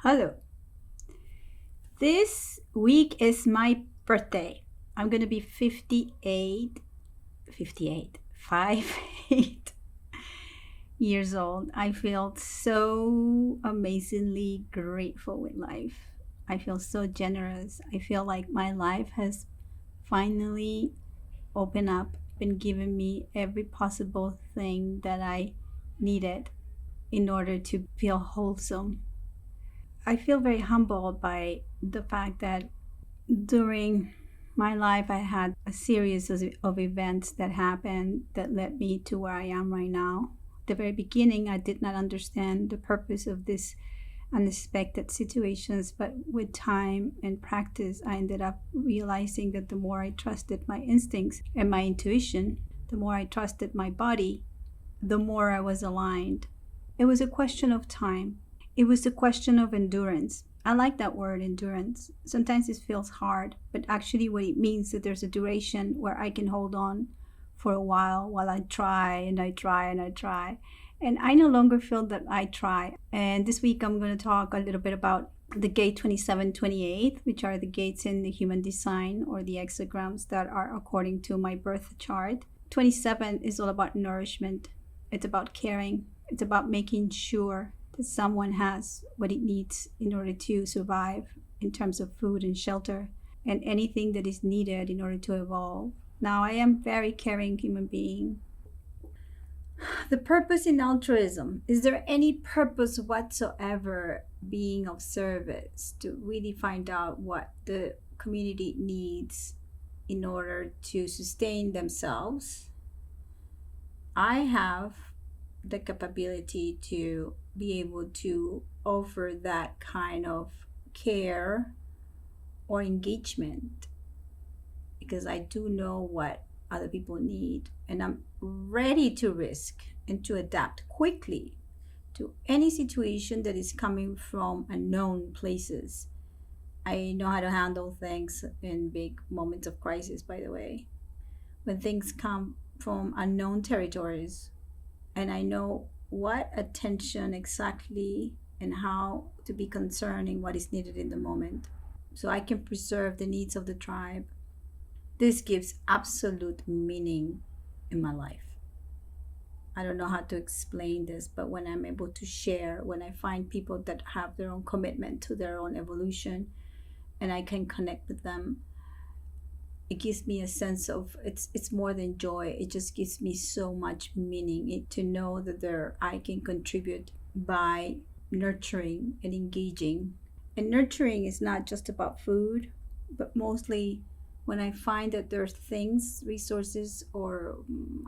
Hello. This week is my birthday. I'm going to be 58 years old. I feel so amazingly grateful with life. I feel so generous. I feel like my life has finally opened up and given me every possible thing that I needed in order to feel wholesome. I feel very humbled by the fact that during my life I had a series of events that happened that led me to where I am right now. At the very beginning, I did not understand the purpose of these unexpected situations, but with time and practice, I ended up realizing that the more I trusted my instincts and my intuition, the more I trusted my body, the more I was aligned. It was a question of time. It was a question of endurance. I like that word, endurance. Sometimes it feels hard, but actually what it means is that there's a duration where I can hold on for a while I try and I try and I try. And I no longer feel that I try. And this week I'm going to talk a little bit about the gate 27, 28, which are the gates in the human design or the hexagrams that are according to my birth chart. 27 is all about nourishment. It's about caring. It's about making sure that someone has what it needs in order to survive in terms of food and shelter and anything that is needed in order to evolve. Now, I am a very caring human being. The purpose in altruism. Is there any purpose whatsoever being of service to really find out what the community needs in order to sustain themselves? I have the capability to be able to offer that kind of care or engagement because I do know what other people need, and I'm ready to risk and to adapt quickly to any situation that is coming from unknown places. I know how to handle things in big moments of crisis, by the way. When things come from unknown territories, and I know what attention exactly and how to be concerning what is needed in the moment so I can preserve the needs of the tribe. This gives absolute meaning in my life. I don't know how to explain this, but when I'm able to share, when I find people that have their own commitment to their own evolution and I can connect with them, it gives me a sense of it's more than joy. It just gives me so much meaning to know that I can contribute by nurturing and engaging. And nurturing is not just about food, but mostly when I find that there's things, resources, or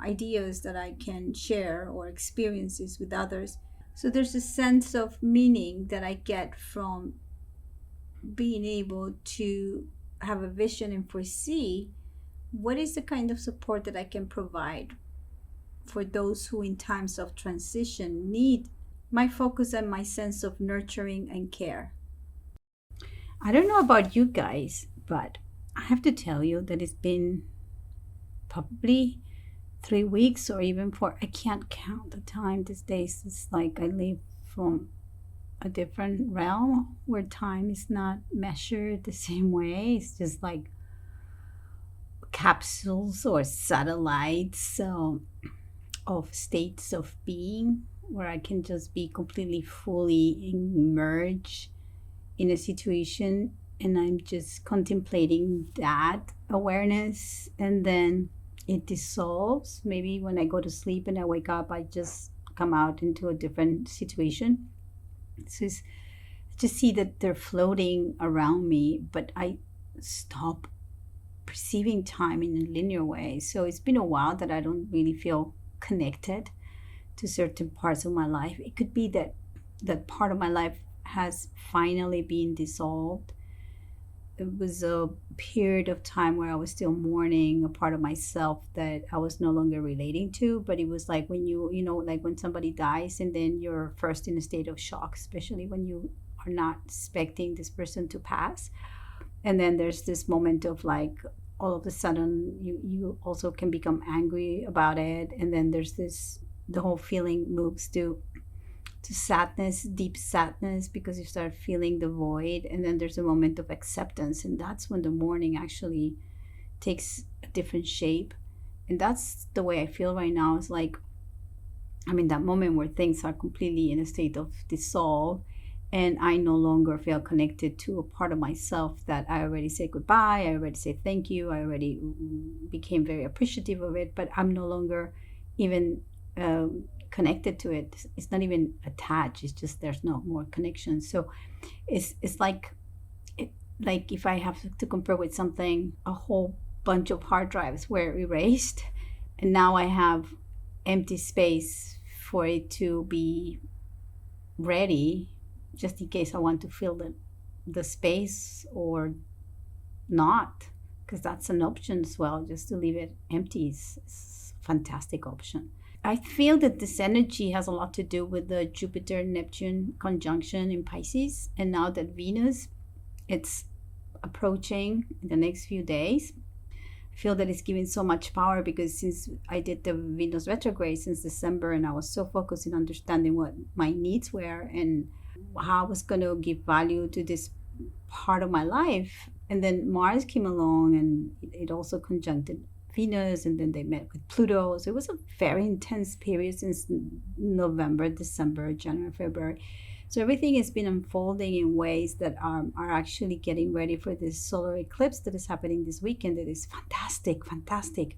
ideas that I can share or experiences with others. So there's a sense of meaning that I get from being able to have a vision and foresee what is the kind of support that I can provide for those who in times of transition need my focus and my sense of nurturing and care. I don't know about you guys, but I have to tell you that it's been probably 3 weeks or even 4. I can't count the time these days. It's like I live from a different realm where time is not measured the same way. It's just like capsules or satellites of states of being where I can just be completely fully immersed in a situation and I'm just contemplating that awareness, and then it dissolves. Maybe when I go to sleep and I wake up, I just come out into a different situation. So it's just see that they're floating around me, but I stop perceiving time in a linear way. So it's been a while that I don't really feel connected to certain parts of my life. It could be that that part of my life has finally been dissolved. It was a period of time where I was still mourning a part of myself that I was no longer relating to. But it was like when like when somebody dies and then you're first in a state of shock, especially when you are not expecting this person to pass. And then there's this moment of like, all of a sudden, you also can become angry about it. And then there's this, the whole feeling moves to to sadness, deep sadness, because you start feeling the void. And then there's a moment of acceptance. And that's when the morning actually takes a different shape. And that's the way I feel right now. It's like I'm in that moment where things are completely in a state of dissolve, and I no longer feel connected to a part of myself that I already said goodbye, I already said thank you, I already became very appreciative of it, but I'm no longer even connected to it. It's not even attached. It's just there's no more connection. So it's like like if I have to compare with something, a whole bunch of hard drives were erased, and now I have empty space for it to be ready, just in case I want to fill the space or not, because that's an option as well. Just to leave it empty is a fantastic option. I feel that this energy has a lot to do with the Jupiter-Neptune conjunction in Pisces, and now that Venus, it's approaching in the next few days. I feel that it's giving so much power, because since I did the Venus retrograde since December, and I was so focused in understanding what my needs were and how I was going to give value to this part of my life. And then Mars came along, and it also conjuncted Venus, and then they met with Pluto. So it was a very intense period since November, December, January, February. So everything has been unfolding in ways that are actually getting ready for this solar eclipse that is happening this weekend. It is fantastic.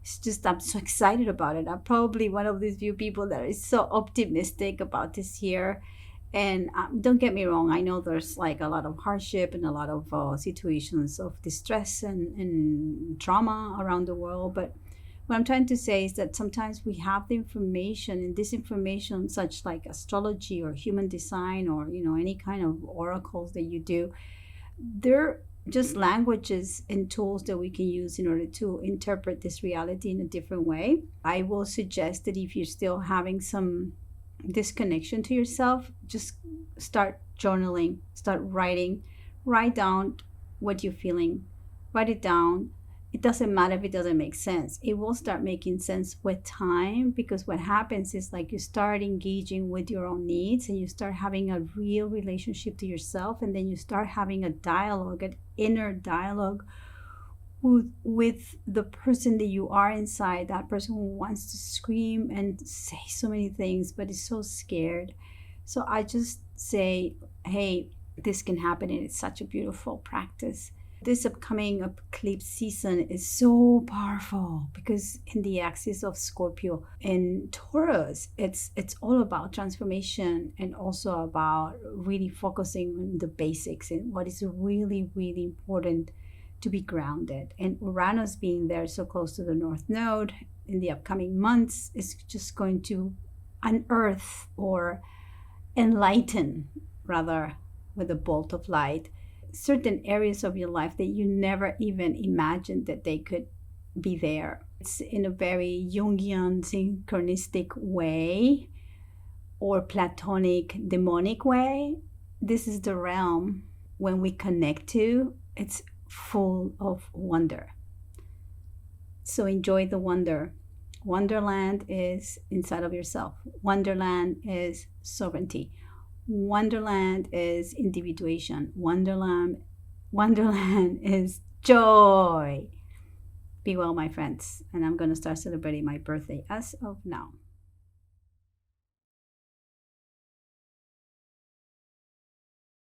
It's just, I'm so excited about it. I'm probably one of these few people that is so optimistic about this year. And don't get me wrong, I know there's like a lot of hardship and a lot of situations of distress and trauma around the world. But what I'm trying to say is that sometimes we have the information, and this information, such like astrology or human design or, any kind of oracles that you do, they're just languages and tools that we can use in order to interpret this reality in a different way. I will suggest that if you're still having some disconnection to yourself, just start journaling, start writing, write down what you're feeling, write it down. It doesn't matter if it doesn't make sense. It will start making sense with time, because what happens is like you start engaging with your own needs, and you start having a real relationship to yourself, and then you start having a dialogue, an inner dialogue with the person that you are inside, that person who wants to scream and say so many things but is so scared. So I just say, hey, this can happen, and it's such a beautiful practice. This upcoming eclipse season is so powerful, because in the axis of Scorpio and Taurus, it's all about transformation, and also about really focusing on the basics and what is really, really important to be grounded. And Uranus being there so close to the North Node in the upcoming months is just going to unearth, or enlighten rather, with a bolt of light, certain areas of your life that you never even imagined that they could be there. It's in a very Jungian synchronistic way, or Platonic demonic way. This is the realm when we connect to. It's full of wonder. So enjoy the wonder. Wonderland is inside of yourself. Wonderland is sovereignty. Wonderland is individuation. Wonderland is joy. Be well, my friends. And I'm going to start celebrating my birthday as of now.